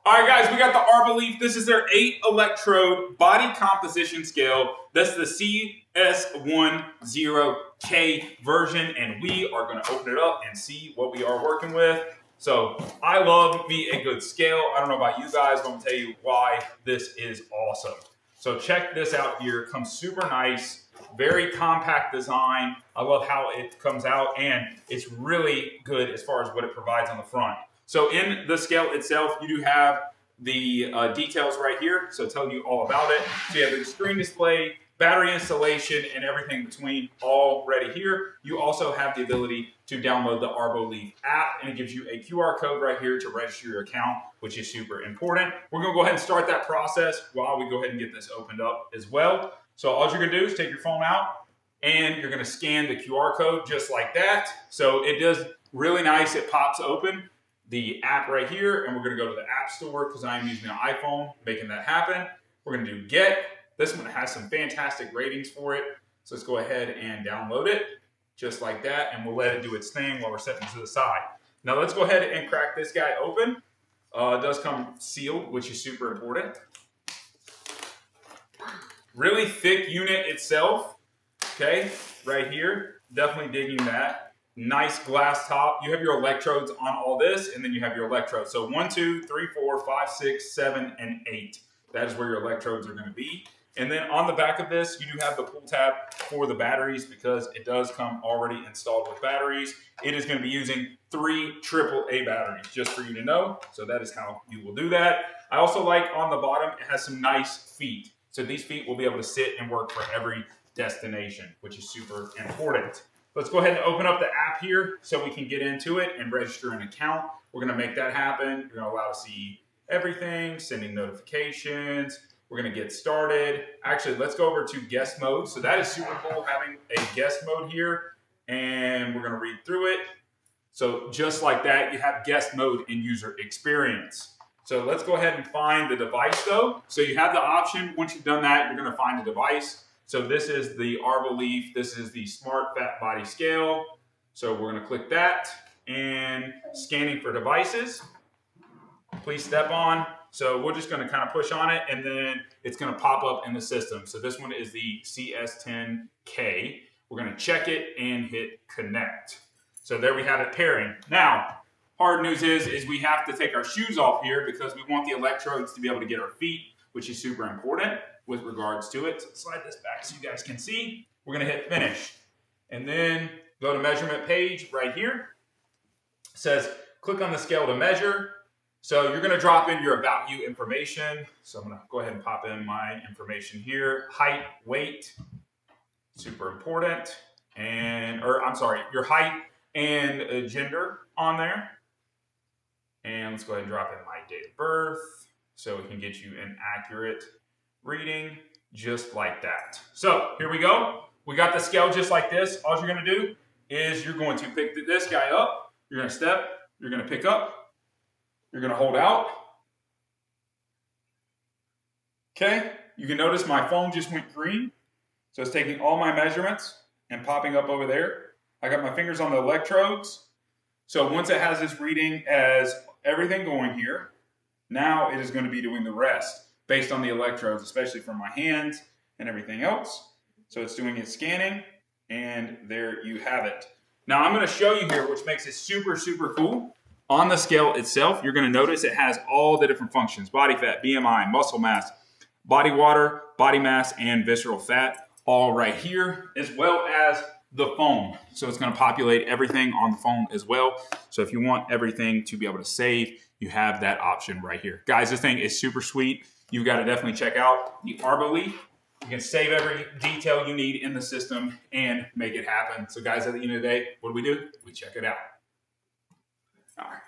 All right, guys, we got the arboleaf. This is their 8 electrode body composition scale. That's the CS10K version, and we are going to open it up and see what we are working with. So I love me a good scale. I don't know about you guys, but I'm going to tell you why this is awesome. So check this out here. It comes super nice, very compact design. I love how it comes out, and it's really good as far as what it provides on the front. So in the scale itself, you do have the details right here, so telling you all about it. So you have the screen display, battery installation, and everything between already here. You also have the ability to download the arboleaf app, and it gives you a QR code right here to register your account, which is super important. We're gonna go ahead and start that process while we go ahead and get this opened up as well. So all you're gonna do is take your phone out, and you're gonna scan the QR code just like that. So it does really nice, it pops open. The app right here, and we're going to go to the App Store because I'm using an iPhone, making that happen. We're going to do Get. This one has some fantastic ratings for it. So let's go ahead and download it just like that, and we'll let it do its thing while we're setting to the side. Now let's go ahead and crack this guy open. It does come sealed, which is super important. Really thick unit itself, okay, right here. Definitely digging that. Nice glass top. You have your electrodes on all this, and then you have your electrodes. So 1, 2, 3, 4, 5, 6, 7, and 8. That is where your electrodes are going to be. And then on the back of this, you do have the pull tab for the batteries because it does come already installed with batteries. It is going to be using 3 AAA batteries, just for you to know. So that is how you will do that. I also like on the bottom, it has some nice feet. So these feet will be able to sit and work for every destination, which is super important. Let's go ahead and open up the app here so we can get into it and register an account. We're going to make that happen. You're going to allow to see everything, sending notifications. We're going to get started. Actually, let's go over to guest mode. So that is super cool having a guest mode here, and we're going to read through it. So just like that, you have guest mode in user experience. So let's go ahead and find the device though. So you have the option, once you've done that, you're going to find the device. So this is the arboleaf. This is the Smart Fat Body Scale. So we're going to click that and scanning for devices. Please step on. So we're just going to kind of push on it, and then it's going to pop up in the system. So this one is the CS10K. We're going to check it and hit connect. So there we have it pairing. Now, hard news is we have to take our shoes off here because we want the electrodes to be able to get our feet, which is super important with regards to it. So slide this back so you guys can see. We're going to hit finish. And then go to measurement page right here. It says click on the scale to measure. So you're going to drop in your about you information. So I'm going to go ahead and pop in my information here. Height, weight, super important. Your height and gender on there. And let's go ahead and drop in my date of birth so we can get you an accurate reading just like that. So here we go. We got the scale just like this. All you're going to do is you're going to pick this guy up. You're going to step. You're going to pick up. You're going to hold out. Okay. You can notice my phone just went green. So it's taking all my measurements and popping up over there. I got my fingers on the electrodes. So once it has this reading as everything going here, now it is going to be doing the rest based on the electrodes, especially from my hands and everything else. So it's doing its scanning, and there you have it. Now I'm going to show you here, which makes it super, super cool. On the scale itself, you're going to notice it has all the different functions: body fat, BMI, muscle mass, body water, body mass, and visceral fat, all right here, as well as the phone. So it's going to populate everything on the phone as well. So if you want everything to be able to save, you have that option right here. Guys, this thing is super sweet. You've got to definitely check out the arboleaf. You can save every detail you need in the system and make it happen. So guys, at the end of the day, what do? We check it out. All right.